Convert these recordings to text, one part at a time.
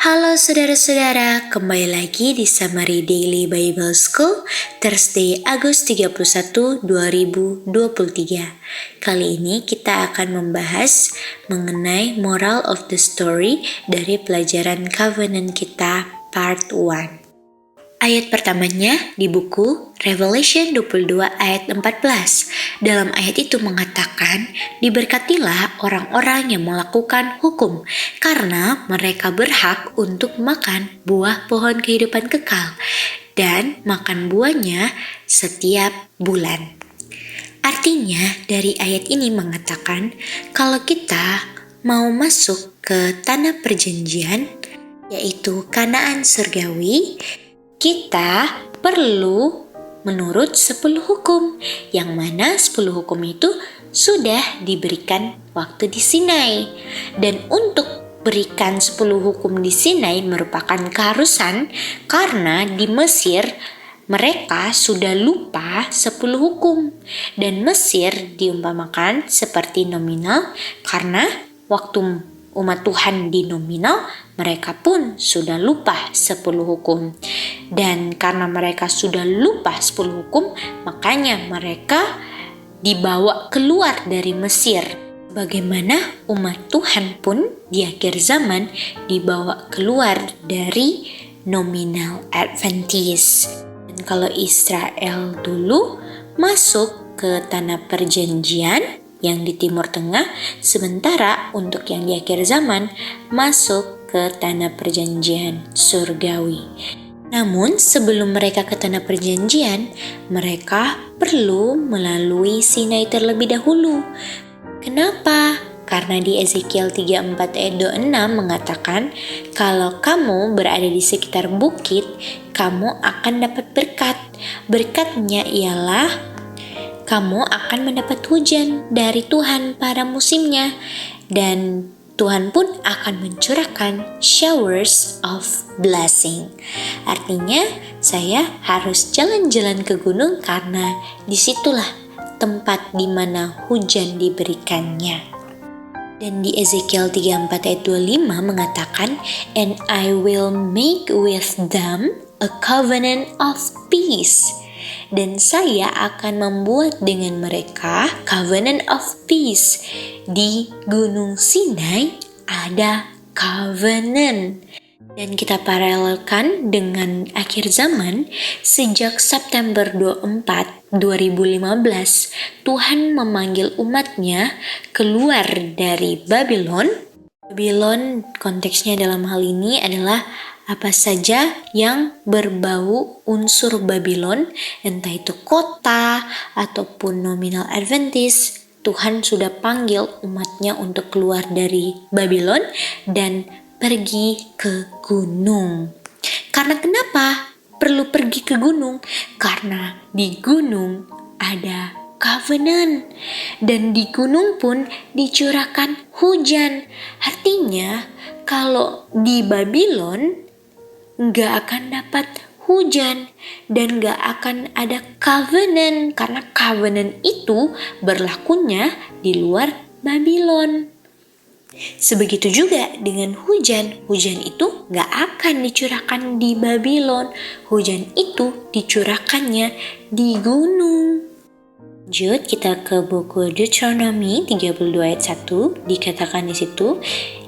Halo saudara-saudara, kembali lagi di Summary Daily Bible School, Thursday, Agustus 31, 2023. Kali ini kita akan membahas mengenai moral of the story dari pelajaran Covenant kita part 1. Ayat pertamanya di buku Revelation 22 ayat 14. Dalam ayat itu mengatakan, diberkatilah orang-orang yang melakukan hukum, karena mereka berhak untuk makan buah pohon kehidupan kekal, dan makan buahnya setiap bulan. Artinya dari ayat ini mengatakan, kalau kita mau masuk ke tanah perjanjian, yaitu Kanaan surgawi, kita perlu menurut 10 hukum, yang mana 10 hukum itu sudah diberikan waktu di Sinai. Dan untuk berikan 10 hukum di Sinai merupakan keharusan karena di Mesir mereka sudah lupa 10 hukum. Dan Mesir diumpamakan seperti nominal karena waktu umat Tuhan di nominal, mereka pun sudah lupa 10 hukum. Dan karena mereka sudah lupa 10 hukum, makanya mereka dibawa keluar dari Mesir. Bagaimana umat Tuhan pun di akhir zaman dibawa keluar dari nominal Adventist. Dan kalau Israel dulu masuk ke tanah perjanjian yang di Timur Tengah, sementara untuk yang di akhir zaman masuk ke tanah perjanjian surgawi. Namun sebelum mereka ke tanah perjanjian, mereka perlu melalui Sinai terlebih dahulu. Kenapa? Karena di Ezekiel 34 ayat 26 mengatakan, kalau kamu berada di sekitar bukit, kamu akan dapat berkat. Berkatnya ialah kamu akan mendapat hujan dari Tuhan pada musimnya, dan Tuhan pun akan mencurahkan showers of blessing. Artinya saya harus jalan-jalan ke gunung karena disitulah tempat di mana hujan diberikannya. Dan di Ezekiel 34 ayat 25 mengatakan, and I will make with them a covenant of peace. Dan saya akan membuat dengan mereka covenant of peace. Di Gunung Sinai ada covenant. Dan kita paralelkan dengan akhir zaman, sejak September 24, 2015, Tuhan memanggil umatnya keluar dari Babylon. Babylon konteksnya dalam hal ini adalah apa saja yang berbau unsur Babylon, entah itu kota ataupun nominal Adventist. Tuhan sudah panggil umatnya untuk keluar dari Babylon dan pergi ke gunung. Karena kenapa perlu pergi ke gunung? Karena di gunung ada covenant, dan di gunung pun dicurahkan hujan. Artinya kalau di Babylon nggak akan dapat hujan dan nggak akan ada covenant, karena covenant itu berlakunya di luar Babylon. Sebegitu juga dengan hujan. Hujan itu nggak akan dicurahkan di Babylon. Hujan itu dicurahkannya di gunung. Lanjut kita ke buku Deuteronomy 32 ayat 1, dikatakan di situ,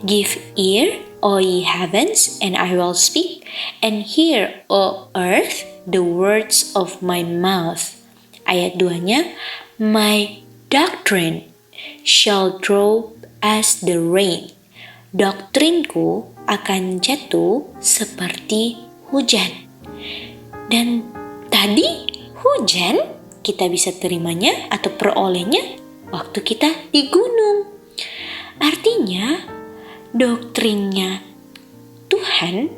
give ear, O ye heavens, and I will speak, and hear, O earth, the words of my mouth. Ayat 2-nya, my doctrine shall drop as the rain. Doktrinku akan jatuh seperti hujan. Dan tadi hujan kita bisa terimanya atau perolehnya waktu kita di gunung. Artinya doktrinnya Tuhan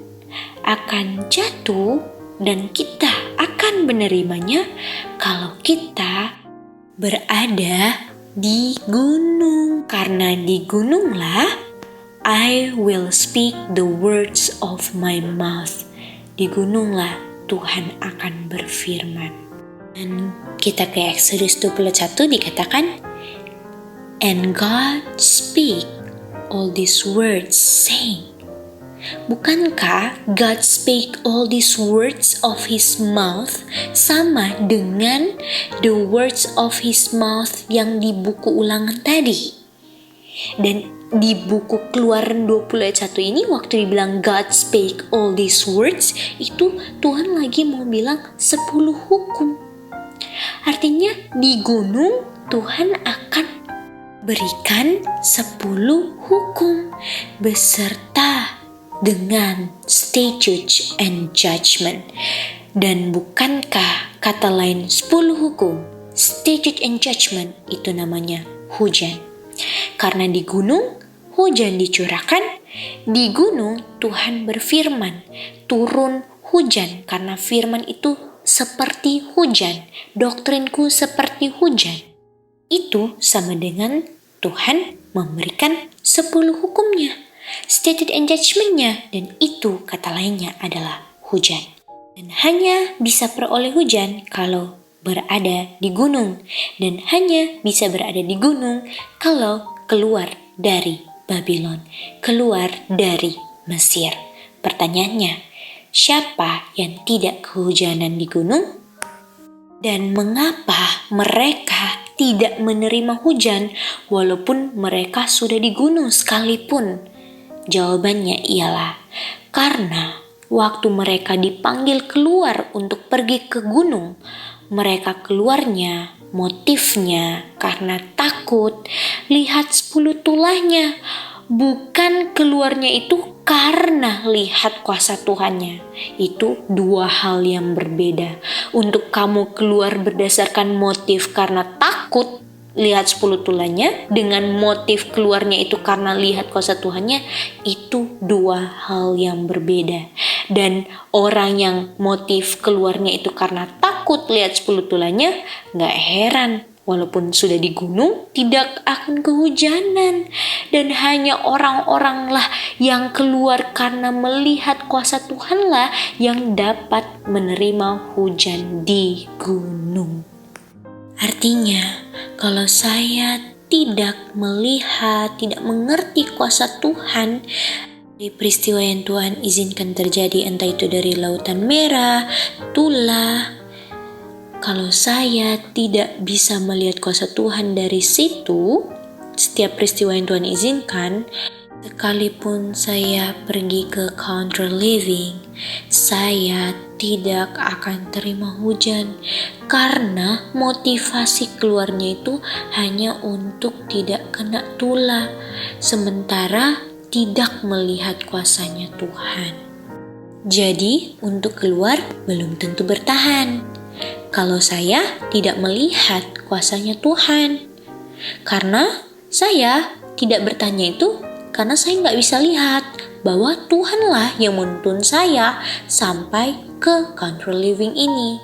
akan jatuh dan kita akan menerimanya kalau kita berada di gunung. Karena di gununglah I will speak the words of my mouth. Di gununglah Tuhan akan berfirman. Dan kita ke Exodus 21 dikatakan, and God speak all these words saying, Bukankah God spake all these words of his mouth sama dengan the words of his mouth yang di buku ulangan tadi? Dan di buku Keluaran 20 ayat 1 ini waktu dibilang God spake all these words, itu Tuhan lagi mau bilang 10 hukum. Artinya di gunung Tuhan akan berikan 10 hukum beserta dengan statutes and judgment. Dan bukankah kata lain 10 hukum, statute and judgment itu namanya hujan? Karena di gunung hujan dicurahkan, di gunung Tuhan berfirman, turun hujan, karena firman itu seperti hujan, doktrinku seperti hujan. Itu sama dengan Tuhan memberikan 10 hukumnya, stated and judgment-nya, dan itu kata lainnya adalah hujan. Dan hanya bisa peroleh hujan kalau berada di gunung, dan hanya bisa berada di gunung kalau keluar dari Babylon, keluar dari Mesir. Pertanyaannya, siapa yang tidak kehujanan di gunung? Dan mengapa mereka tidak menerima hujan walaupun mereka sudah di gunung sekalipun? Jawabannya ialah karena waktu mereka dipanggil keluar untuk pergi ke gunung, mereka keluarnya motifnya karena takut lihat 10 tulahnya. Bukan keluarnya itu karena lihat kuasa Tuhannya. Itu dua hal yang berbeda. Untuk kamu keluar berdasarkan motif karena takut lihat 10 tulahnya, dengan motif keluarnya itu karena lihat kuasa Tuhannya, itu dua hal yang berbeda. Dan orang yang motif keluarnya itu karena takut lihat 10 tulahnya, gak heran walaupun sudah di gunung tidak akan kehujanan. Dan hanya orang-orang lah yang keluar karena melihat kuasa Tuhan lah yang dapat menerima hujan di gunung. Artinya, kalau saya tidak melihat, tidak mengerti kuasa Tuhan, di peristiwa yang Tuhan izinkan terjadi, entah itu dari Lautan Merah, tulah, kalau saya tidak bisa melihat kuasa Tuhan dari situ, setiap peristiwa yang Tuhan izinkan, sekalipun saya pergi ke country living, saya tidak akan terima hujan karena motivasi keluarnya itu hanya untuk tidak kena tulah, sementara tidak melihat kuasanya Tuhan. Jadi untuk keluar belum tentu bertahan kalau saya tidak melihat kuasanya Tuhan. Karena saya tidak bertanya itu karena saya nggak bisa lihat bahwa Tuhanlah yang menuntun saya sampai ke country living ini.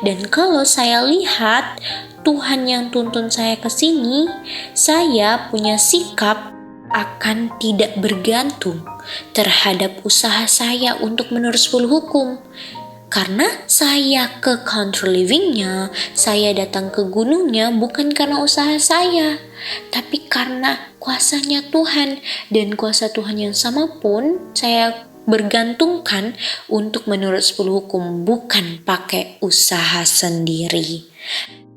Dan kalau saya lihat Tuhan yang tuntun saya ke sini, saya punya sikap akan tidak bergantung terhadap usaha saya untuk menurut 10 hukum. Karena saya ke country livingnya, saya datang ke gunungnya bukan karena usaha saya, tapi karena kuasanya Tuhan. Dan kuasa Tuhan yang sama pun saya bergantungkan untuk menurut 10 hukum, bukan pakai usaha sendiri.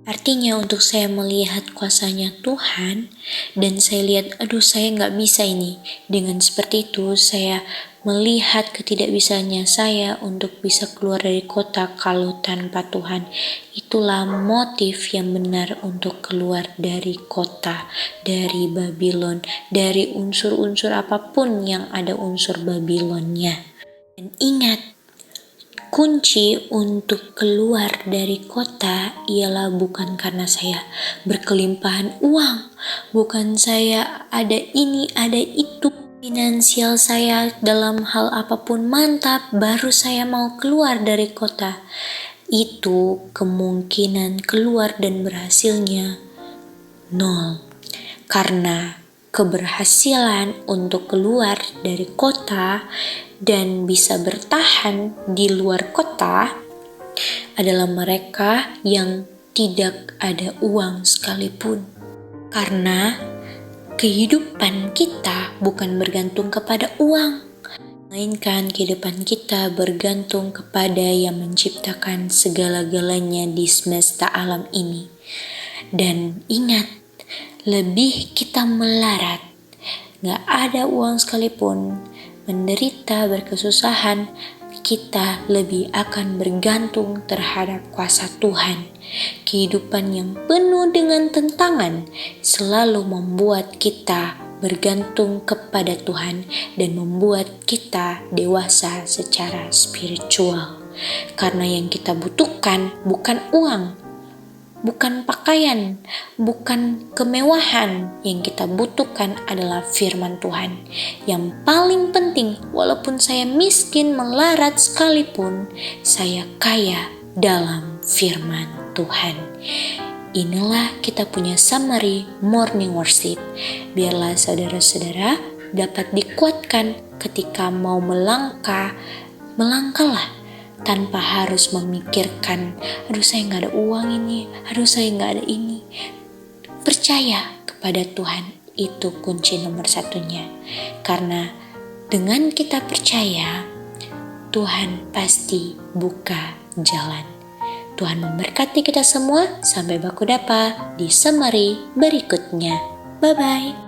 Artinya untuk saya melihat kuasanya Tuhan dan saya lihat, aduh saya gak bisa ini. Dengan seperti itu saya melihat ketidakbisaannya saya untuk bisa keluar dari kota kalau tanpa Tuhan. Itulah motif yang benar untuk keluar dari kota, dari Babylon, dari unsur-unsur apapun yang ada unsur Babylonnya. Dan ingat, kunci untuk keluar dari kota ialah bukan karena saya berkelimpahan uang, bukan saya ada ini, ada itu, finansial saya dalam hal apapun mantap, baru saya mau keluar dari kota. Itu kemungkinan keluar dan berhasilnya 0. Karena keberhasilan untuk keluar dari kota dan bisa bertahan di luar kota adalah mereka yang tidak ada uang sekalipun. Karena kehidupan kita bukan bergantung kepada uang. Melainkan kehidupan kita bergantung kepada yang menciptakan segala-galanya di semesta alam ini. Dan ingat, lebih kita melarat, gak ada uang sekalipun, menderita berkesusahan, kita lebih akan bergantung terhadap kuasa Tuhan. Kehidupan yang penuh dengan tantangan selalu membuat kita bergantung kepada Tuhan dan membuat kita dewasa secara spiritual. Karena yang kita butuhkan bukan uang, bukan pakaian, bukan kemewahan. Yang kita butuhkan adalah firman Tuhan. Yang paling penting, walaupun saya miskin melarat sekalipun, saya kaya dalam firman Tuhan. Inilah kita punya summary morning worship. Biarlah saudara-saudara dapat dikuatkan ketika mau melangkahlah tanpa harus memikirkan, aduh saya gak ada uang ini, aduh saya gak ada ini. Percaya kepada Tuhan, itu kunci nomor satunya. Karena dengan kita percaya, Tuhan pasti buka jalan. Tuhan memberkati kita semua. Sampai baku dapa di summary berikutnya. Bye-bye.